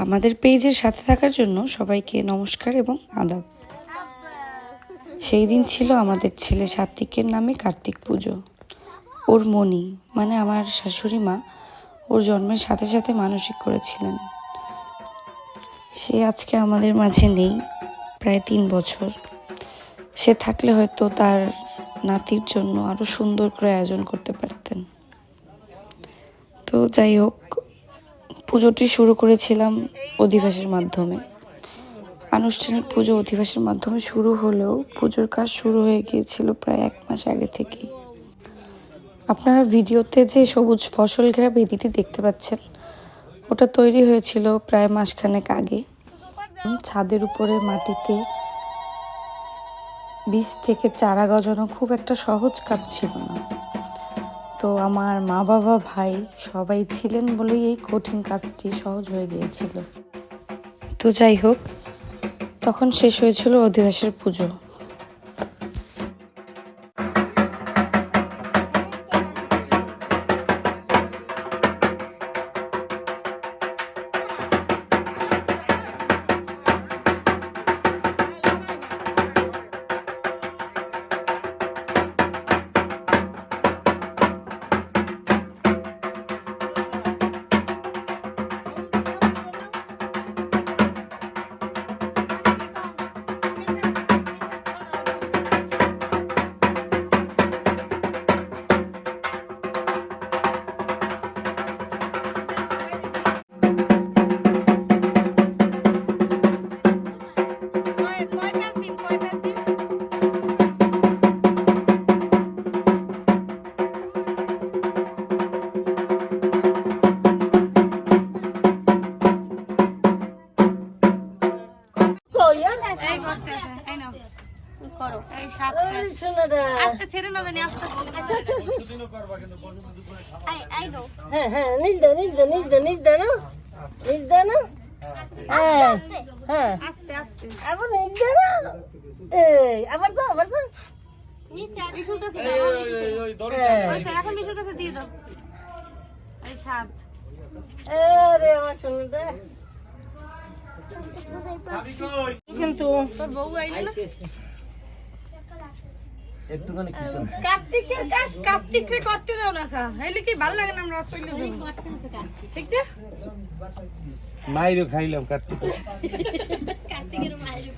আমাদের পেজের সাথে থাকার জন্য সবাইকে নমস্কার এবং আদাব। সেই দিন ছিল আমাদের ছেলে সাত্বিকের নামে কার্তিক পুজো। ওর মনি মানে আমার শাশুড়ি মা ওর জন্মের সাথে সাথে মানসিক করেছিলেন। সে আজকে আমাদের মাঝে নেই, প্রায় 3 বছর। সে থাকলে হয়তো তার নাতির জন্য আরও সুন্দর করে আয়োজন করতে পারতেন। তো যাই হোক, পুজোটি শুরু করেছিলাম অধিবাসের মাধ্যমে। আনুষ্ঠানিক পুজো অধিবাসের মাধ্যমে শুরু হলেও পুজোর কাজ শুরু হয়ে গিয়েছিল প্রায় 1 মাস আগে থেকেই। আপনারা ভিডিওতে যে সবুজ ফসল ঘেরা বেদিটি দেখতে পাচ্ছেন, ওটা তৈরি হয়েছিল প্রায় মাসখানেক আগে। ছাদের উপরে মাটিতে বীজ থেকে চারা গজানো খুব একটা সহজ কাজ ছিল না। তো আমার মা বাবা ভাই সবাই ছিলেন বলেই এই কঠিন কাজটি সহজ হয়ে গিয়েছিল। তো যাই হোক, তখন শেষ হয়েছিল অধিবাসের পুজো। কিন্তু কার্তিকের কাজ কার্তিককে করতে দাও না, খাইলে কি ভালো লাগে না? আমরা চলে যাই, ঠিক না? মাইরও খাইলাম কার্তিক। কার্তিকের মায়ের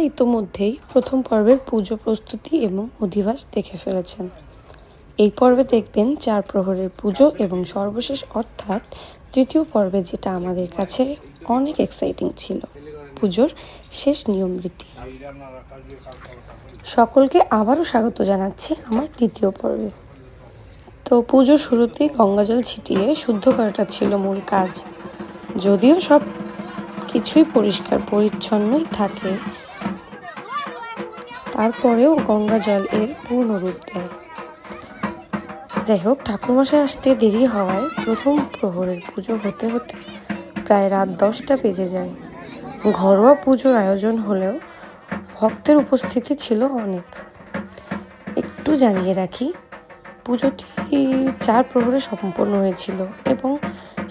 ইতোমধ্যেই প্রথম পর্বের পুজো প্রস্তুতি এবং অধিবাস দেখে ফেলেছেন। এই পর্বে দেখবেন 4 প্রহরের পুজো এবং সর্বশেষ অর্থাৎ তৃতীয় পর্বে, যেটা আমাদের কাছে অনেক এক্সাইটিং ছিল, পুজোর শেষ নিয়ম রীতি। সকলকে আবারও স্বাগত জানাচ্ছি আমার দ্বিতীয় পর্বে। তো পুজোর শুরুতেই গঙ্গাজল ছিটিয়ে শুদ্ধ করাটা ছিল মূল কাজ। যদিও সব কিছুই পরিষ্কার পরিচ্ছন্নই থাকে, তারপরেও গঙ্গা জল এর পূর্ণ রূপ দেয়। যাই হোক, ঠাকুরমশাই আসতে দেরি হওয়ায় প্রথম প্রহরের পুজো হতে হতে প্রায় রাত 10টা বেজে যায়। ঘরোয়া পুজোর আয়োজন হলেও ভক্তের উপস্থিতি ছিল অনেক। একটু জানিয়ে রাখি, পুজোটি 4 প্রহরে সম্পন্ন হয়েছিল এবং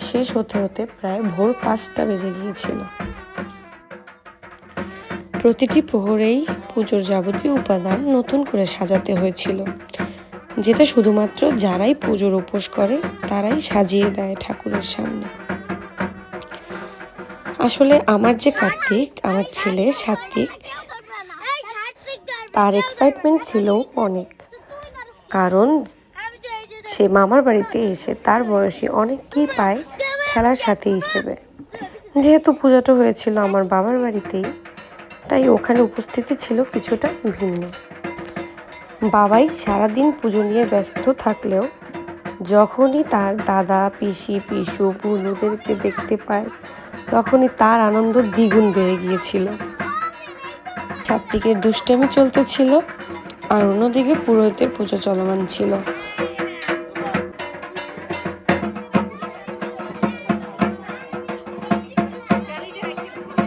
শেষ হতে হতে প্রায় ভোর 5টা বেজে গিয়েছিল। প্রতিটি প্রহরেই পুজোর যাবতীয় উপাদান নতুন করে সাজাতে হয়েছিল, যেটা শুধুমাত্র যারাই পুজোর উপোস করে তারাই সাজিয়ে দেয় ঠাকুরের সামনে। আসলে আমার যে কার্তিক, আমার ছেলে সাত্বিক, তার এক্সাইটমেন্ট ছিল অনেক, কারণ সে মামার বাড়িতে এসে তার বয়সী অনেককেই পায় খেলার সাথী হিসেবে। যেহেতু পূজাটা হয়েছিল আমার বাবার বাড়িতেই, তাই ওখানে উপস্থিতি ছিল কিছুটা ভিন্ন। বাবাই সারাদিন পুজো নিয়ে ব্যস্ত থাকলেও যখনই তার দাদা, পিসি, পিসু, বুনুদেরকে দেখতে পায়, তখনই তার আনন্দ দ্বিগুণ বেড়ে গিয়েছিল। সাত্বিকের দুষ্টামি চলতেছিল, আর অন্যদিকে পুরোহিতের পুজো চলমান ছিল।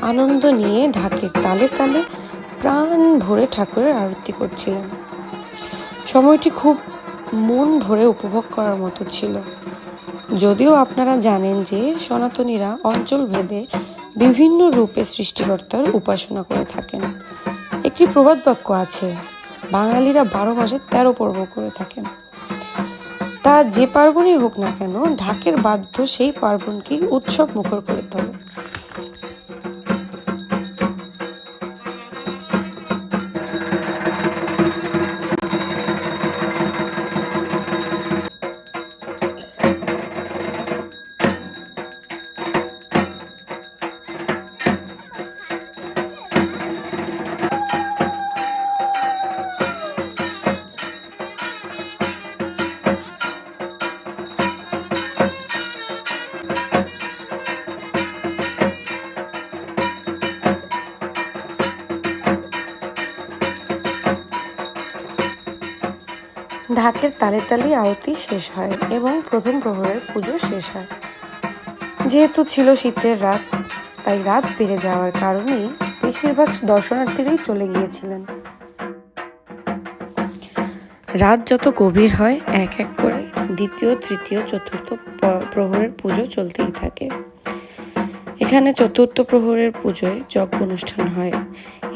আনন্দ নিয়ে ঢাকের তালে তালে প্রাণ ভরে ঠাকুরের আরতি করছিলেন। সময়টি খুব মন ভরে উপভোগ করার মতো ছিল। যদিও আপনারা জানেন যে সনাতনীরা অঞ্চল ভেদে বিভিন্ন রূপে সৃষ্টিকর্তার উপাসনা করে থাকেন। একটি প্রবাদ বাক্য আছে, বাঙালিরা 12 মাসে 13 পর্ব করে থাকেন। তা যে পার্বণই হোক না কেন, ঢাকের বাদ্য সেই পার্বণকে উৎসব মুখর করে তোলে। ঢাকের তালে তালে আরতি শেষ হয় এবং প্রথম প্রহরের পুজো শেষ হয়। যেহেতু ছিল শীতের রাত, তাই রাত বেড়ে যাওয়ার কারণেই বেশিরভাগ দর্শনার্থীরাই চলে গিয়েছিলেন। রাত যত গভীর হয়, এক এক করে দ্বিতীয়, তৃতীয়, চতুর্থ প্রহরের পুজো চলতেই থাকে। এখানে চতুর্থ প্রহরের পুজোয় যজ্ঞ অনুষ্ঠান হয়।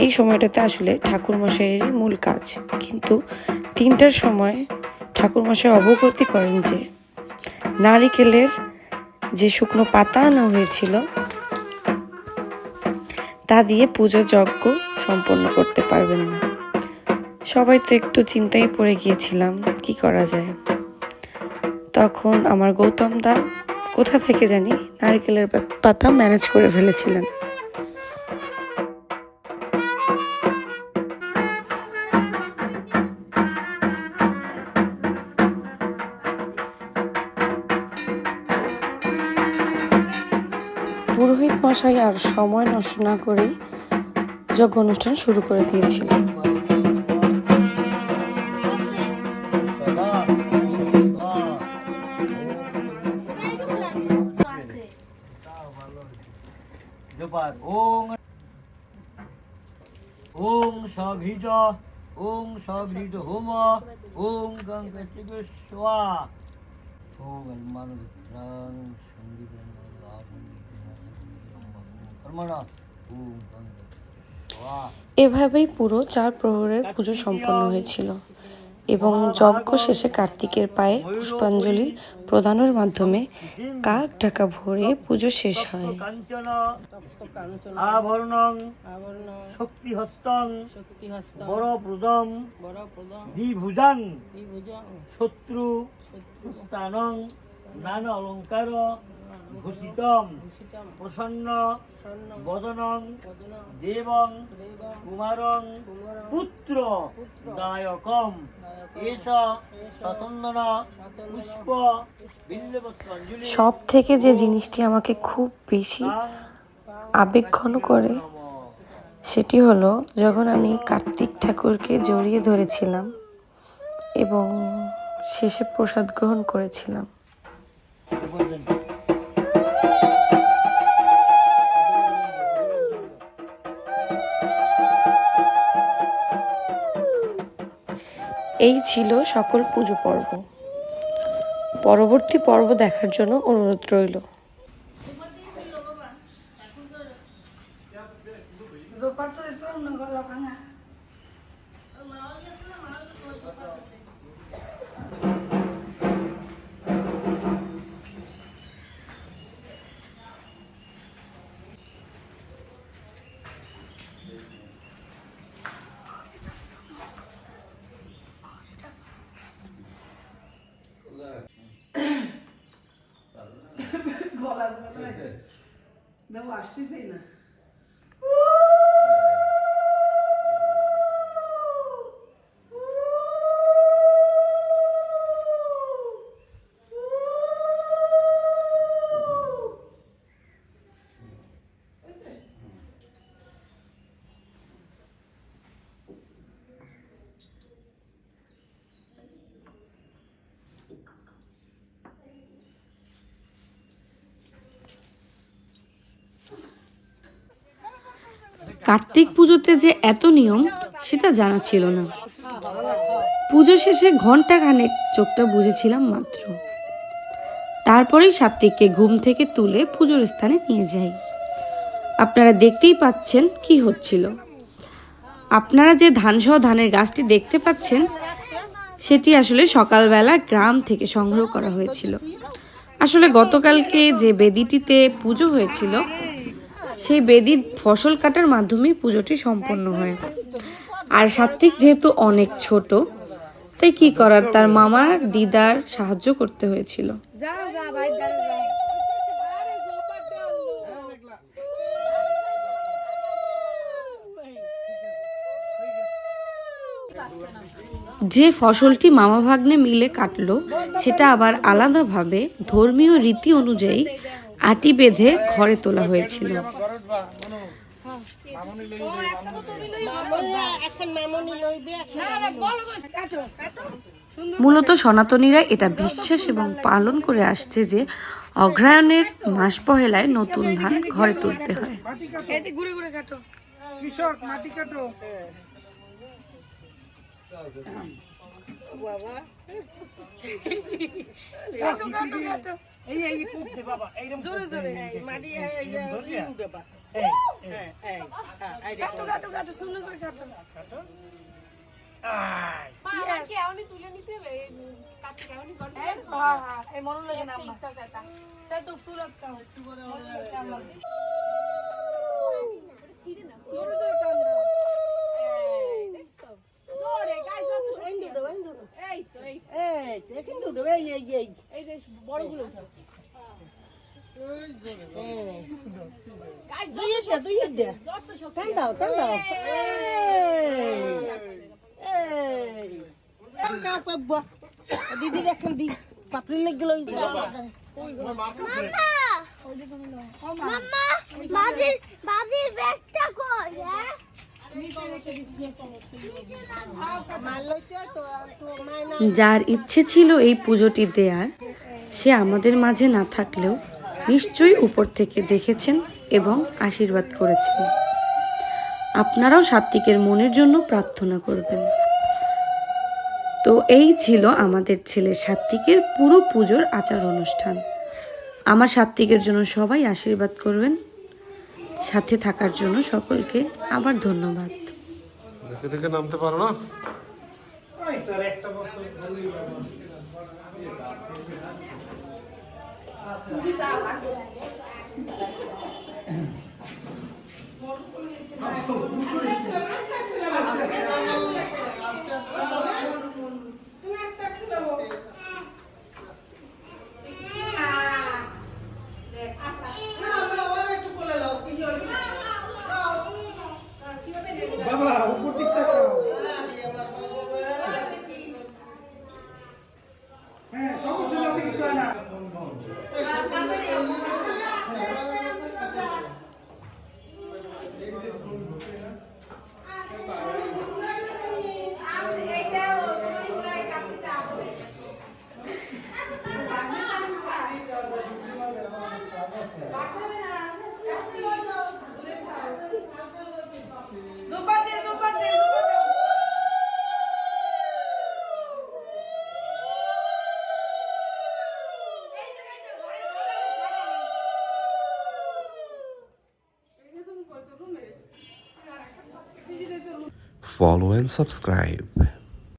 এই সময়টাতে আসলে ঠাকুরমশাইয়েরই মূল কাজ, কিন্তু 3টার সময় ঠাকুরমশাই অবগতি করেন যে নারিকেলের যে শুকনো পাতা আনা হয়েছিল তা দিয়ে পুজো যজ্ঞ সম্পন্ন করতে পারবেন না। সবাই তো একটু চিন্তায় পড়ে গিয়েছিলাম, কি করা যায়। তখন আমার গৌতম দা কোথা থেকে জানি নারকেলের পাতা ম্যানেজ করে ফেলেছিলেন। পুরোহিত মশাই আর সময় নষ্ট না করেই যজ্ঞ অনুষ্ঠান শুরু করে দিয়েছিলেন। ওং সঘৃত ওং সঘৃত হোম ওং গঙ্গা ওং মানবিত্রাং সঙ্গীতং কর্মণা ওং গঙ্গা। এভাবেই পুরো 4 প্রহরের পুজো সম্পন্ন হয়েছিল এবং যজ্ঞ শেষে কার্তিকের পায়ে পুষ্পাঞ্জলি প্রদানের মাধ্যমে কাক ঢাকা ভরে পুজো শেষ হয়। আভরণং শক্তিহস্তং বরপ্রদং দ্বিভুজাং শত্রু স্থানং নানা অলঙ্কার ভূষিতং প্রসন্ন বদনং দেবং কুমারং পুত্র দায়কম এষ সচন্দন পুষ্প বিল্বপত্রাঞ্জলি। সব থেকে যে জিনিসটি আমাকে খুব বেশি আবেগঘন করে সেটি হলো যখন আমি কার্তিক ঠাকুরকে জড়িয়ে ধরেছিলাম এবং শেষে প্রসাদ গ্রহণ করেছিলাম। এই ছিল সকল পুজো পর্ব। পরবর্তী পর্ব দেখার জন্য অনুরোধ রইল। আসতেছেই না। কার্তিক পুজোতে যে এত নিয়ম সেটা জানা ছিল না। পুজো শেষে ঘন্টাখানেক চোখটা বুঝেছিলাম মাত্র। তারপরেই সাত্বিককে ঘুম থেকে তুলে পুজোর স্থানে নিয়ে যাই। আপনারা দেখতেই পাচ্ছেন কি হচ্ছিল। আপনারা যে ধানসহ ধানের গাছটি দেখতে পাচ্ছেন সেটি আসলে সকালবেলা গ্রাম থেকে সংগ্রহ করা হয়েছিল। আসলে গতকালকে যে বেদিটিতে পুজো হয়েছিল সেই বেদির ফসল কাটার মাধ্যমে পুজোটি সম্পন্ন হয়। আর সাত্বিক যেহেতু অনেক ছোট, তাই কি করার, তার মামার দিদার সাহায্য করতে হয়েছিল। যা যা ভাই যা যা যে ফসলটি মামা ভাগ্নে মিলে কাটলো সেটা আবার আলাদাভাবে ধর্মীয় রীতি অনুযায়ী আটি বেঁধে ঘরে তোলা হয়েছিল। মূলত সনাতনীরা এটা বিশ্বাস এবং পালন করে আসছে যে অগ্রহায়ণের মাস পহেলায় নতুন ধান ঘরে তুলতে হয়। এতে ঘুরে ঘুরে কাটো কৃষক মাটি কাটো বাবা কাটো কাটো কাটো এই কূপ দে বাবা, এইরকম জোরে জোরে মাটি উড়ে বা কাটো কাটো কাটো সুন্দর করে কাটো এই মনে লাগে না তাই তো ফুল একটা একটু করে জোরে জোরে টান দাও জোরে গাই যত সুন্দর এই তো এই কিন্তু এই যে বড়গুলো দিদি এখন দি পাপড়ি লেগে গেল বাদির ব্যাগটা কই হ্যাঁ যার ইচ্ছে ছিল এই পুজোটি দেয়ার, সে আমাদের মাঝে না থাকলেও নিশ্চয়ই উপর থেকে দেখেছেন এবং আশীর্বাদ করেছেন। আপনারাও সাত্বিকের মনের জন্য প্রার্থনা করবেন। তো এই ছিল আমাদের ছেলে সাত্বিকের পুরো পুজোর আচার অনুষ্ঠান। আমার সাত্বিকের জন্য সবাই আশীর্বাদ করবেন। সাথে থাকার জন্য সকলকে আবার ধন্যবাদ। দেখে দেখে নামতে পারো না? তোর একটা বছর বাবা উপর দিক তাকাও। হ্যাঁ সমস্যা নেই, কিছু হয় না। Follow and subscribe.